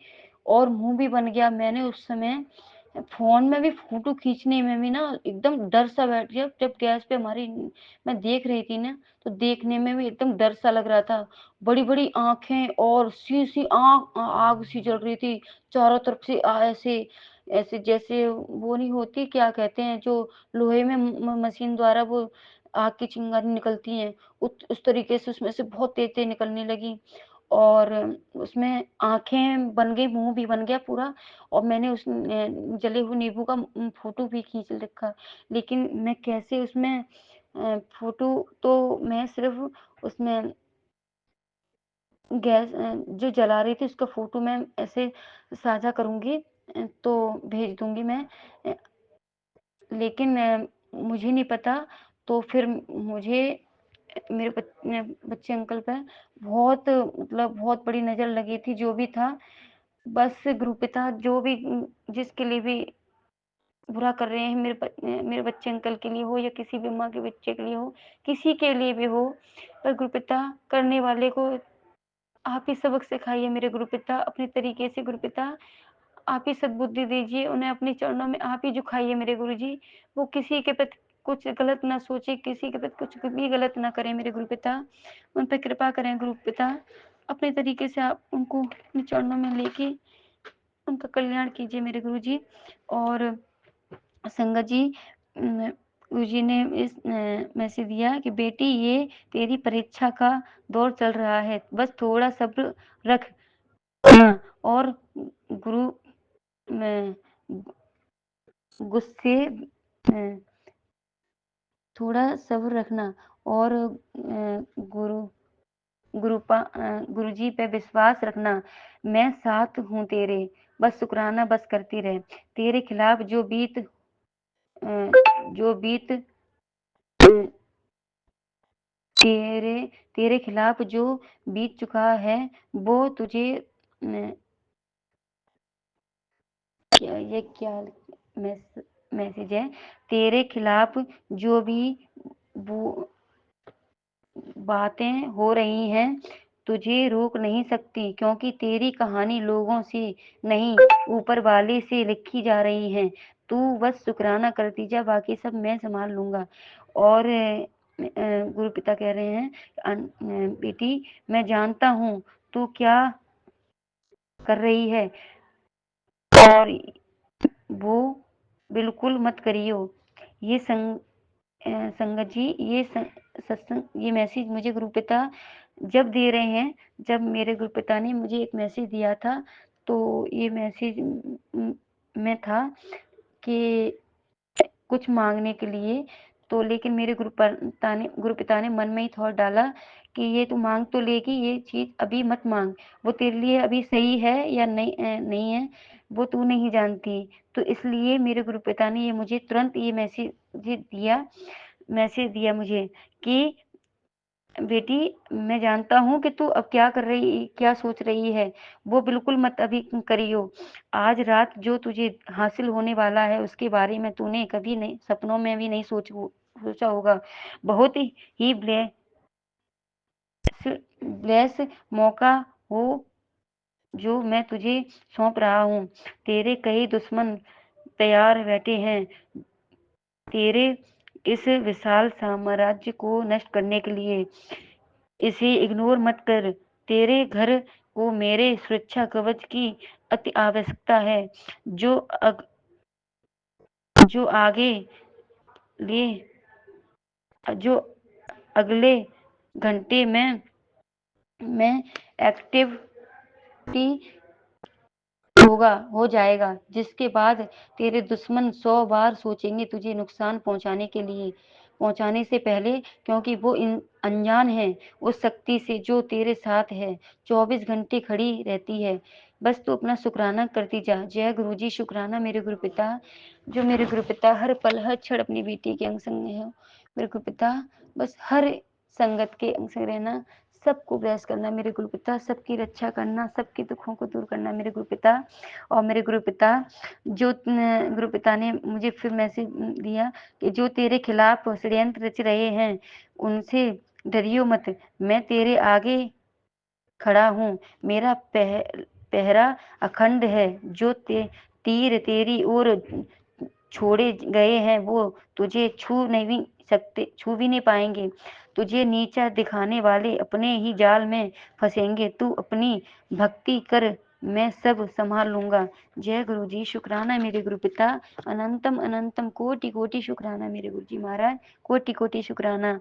और मुँह भी बन गया। मैंने उस समय फ़ोन में भी फ़ोटो खींचने में भी ना एकदम डर सा बैठ गया। जब गैस पे हमारी मैं देख रही थी ना, तो देखने में भी एकदम डर सा लग रहा था। बड़ी-बड़ी आँखें और सी-सी आग सी जल रही थी। चारों तरफ से ऐसे ऐसे जैसे वो नहीं होती, क्या कहते हैं, जो लोहे में मशीन द्वारा वो आग की चिंगारी निकलती हैं, उस तरीके से उसमें से बहुत तेज़-तेज़ निकलने लगी और उसमें आँखें बन गई, मुँह भी बन गया पूरा और मैंने उस जले हुए नींबू का फ़ोटो भी खींच रखा। लेकिन मैं कैसे उसमें फ़ोटो तो मैं सिर्फ़ उसमें जो जला रही थी उसका फ़ोटो मैं ऐसे साझा करूँगी, तो भेज दूँगी मैं। अ, लेकिन मुझे नहीं पता, तो फिर मुझे मेरे बच्चे अंकल पे बहुत मतलब बहुत बड़ी नज़र लगी थी, जो भी था। बस गुरुपिता जो भी जिसके लिए भी बुरा कर रहे हैं, मेरे बच्चे अंकल के लिए हो या किसी भी माँ के बच्चे के लिए हो, किसी के लिए भी हो, पर गुरुपिता करने वाले को आप ही सबक सिखाइए मेरे गुरुपिता, अपने तरीके से गुरुपिता आप ही सद्बुद्धि दीजिए, उन्हें अपने चरणों में आप ही झुकाइए मेरे गुरुजी। वो किसी के प्रति कुछ गलत ना सोचे, किसी के प्रति कुछ भी गलत ना करें मेरे गुरुपिता। उन पे कृपा करें गुरुपिता। अपने तरीके से आप उनको अपने चरणों में लेके उनका कल्याण कीजिए मेरे गुरुजी। और संगत जी गुरुजी ने इस मैसेज दिया कि बेटी ये तेरी परीक्षा का दौर चल रहा है, बस थोड़ा सब्र रख। और गुरु में गुस्से थोड़ा सब्र रखना और गुरुजी पे विश्वास रखना। मैं साथ हूँ तेरे, बस शुक्राना बस करती रहे। तेरे खिलाफ जो बीत तेरे तेरे खिलाफ जो बीत चुका है वो तुझे क्या मैसेज है। तेरे खिलाफ जो भी वो बातें हो रही हैं तुझे रोक नहीं सकती, क्योंकि तेरी कहानी लोगों से नहीं ऊपर वाले से लिखी जा रही है। तू बस शुक्राना करती जा, बाकी सब मैं संभाल लूंगा। और गुरु पिता कह रहे हैं बेटी मैं जानता हूँ तू क्या कर रही है और वो बिल्कुल मत करियो। ये संगत जी ये सत्संग ये मैसेज मुझे गुरुपिता जब दे रहे हैं, जब मेरे गुरुपिता ने मुझे एक मैसेज दिया था, तो ये मैसेज में था कि कुछ मांगने के लिए, तो लेकिन मेरे गुरुपिता ने मन में ही थॉट डाला कि ये तू मांग तो लेगी, ये चीज़ अभी मत मांग, वो तेरे लिए अभी सही है या नहीं है वो तू नहीं जानती। तो इसलिए मेरे गुरुपिता ने ये मुझे तुरंत ये मैसेज दिया मुझे कि बेटी मैं जानता हूँ कि तू अब क्या सोच रही है, वो बिल्कुल मत अभी करियो। आज रात जो तुझे हासिल होने वाला है उसके बारे में तूने कभी नहीं सपनों में भी नहीं सोचा होगा। बहुत ही ब्लेस मौका हो जो मैं तुझे सौंप रहा हूँ। तेरे कई दुश्मन तैयार बैठे हैं तेरे इस विशाल साम्राज्य को नष्ट करने के लिए। इसे इग्नोर मत कर। तेरे घर को मेरे सुरक्षा कवच की अति आवश्यकता है। जो जो आगे ले जो अगले घंटे में में एक्टिविटी हो जाएगा, जिसके बाद तेरे दुश्मन 100 बार सोचेंगे तुझे नुकसान पहुंचाने से पहले, क्योंकि वो अनजान है उस शक्ति से जो तेरे साथ है, 24 घंटे खड़ी रहती है। बस तू अपना शुक्राना करती जा। जय गुरु जी। शुक्राना मेरे गुरु पिता, जो मेरे गुरु पिता हर पल हर क्षण अपनी बेटी के अंग संग में है। मेरे गुरु पिता बस हर संगत के अंग संग रहना, सबको ब्लेस करना मेरे गुरु पिता, सबकी रक्षा करना, सबके दुखों को दूर करना मेरे गुरु पिता। और मेरे गुरु पिता जो गुरु पिता ने मुझे फिर मैसेज दिया कि जो तेरे खिलाफ षड्यंत्र रच रहे हैं उनसे डरियो मत, मैं तेरे आगे खड़ा हूँ, मेरा पहरा अखंड है। जो तीर तेरी ओर छोड़े गए हैं वो तुझे छू भी नहीं पाएंगे। तुझे नीचा दिखाने वाले अपने ही जाल में फंसेंगे। तू अपनी भक्ति कर, मैं सब संभाल लूंगा। जय गुरु जी। शुक्राना मेरे गुरु पिता, अनंतम अनंतम कोटि कोटि शुक्राना मेरे गुरु जी महाराज, कोटि कोटि शुक्राना।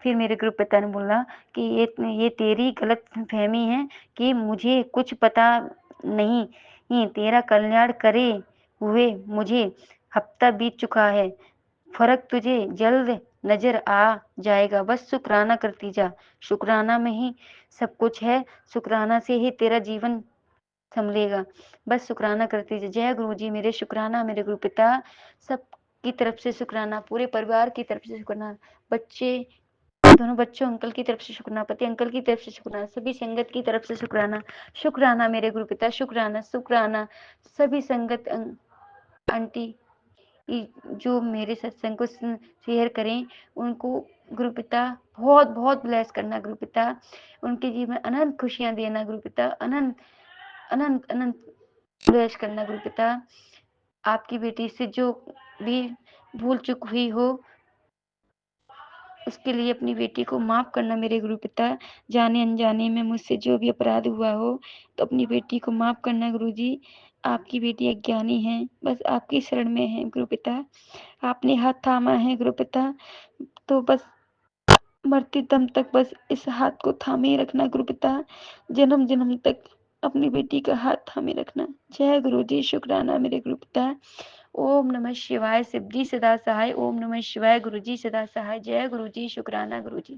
फिर मेरे गुरु पिता ने बोला कि ये तेरी गलत फहमी है कि मुझे कुछ पता नहीं, तेरा कल्याण करे हुए मुझे हफ्ता बीत चुका है, फर्क तुझे जल्द नजर आ जाएगा। बस शुक्राना करती जा, शुक्राना में ही सब कुछ है, शुक्राना से ही तेरा जीवन संभलेगा। बस शुक्राना करती जा। जय गुरु जी। मेरे शुक्राना मेरे गुरु पिता, सब की तरफ से शुक्राना, पूरे परिवार की तरफ से शुक्राना, बच्चे दोनों बच्चों अंकल की तरफ से शुक्राना, पति अंकल की तरफ से शुक्राना, सभी संगत की तरफ से शुक्राना। शुक्राना मेरे गुरु पिता, शुक्राना शुक्राना सभी संगत आंटी जो मेरे सत्संग को शेयर करें, उनको गुरु पिता बहुत बहुत ब्लेस करना गुरु पिता, उनके जीवन में अनंत खुशियां देना गुरु पिता, अनंत अनंत अनंत ब्लेस करना गुरु पिता। आपकी बेटी से जो भी भूल चूक हुई हो उसके लिए अपनी बेटी को माफ करना मेरे गुरु पिता। जाने अनजाने में मुझसे जो भी अपराध हुआ हो तो अपनी बेटी को माफ करना गुरु जी। आपकी बेटी अज्ञानी है, बस आपकी शरण में है गुरु पिता, आपने हाथ थामा है गुरु पिता, तो बस मरते दम तक बस इस हाथ को थामे रखना गुरु पिता, जन्म जन्म तक अपनी बेटी का हाथ थामे रखना। जय गुरु जी। शुक्राना मेरे गुरु पिता। ओम नमः शिवाय। शिव जी सदा सहाय। ओम नमः शिवाय। गुरु जी सदा सहाय। जय गुरु जी। शुक्राना गुरु जी।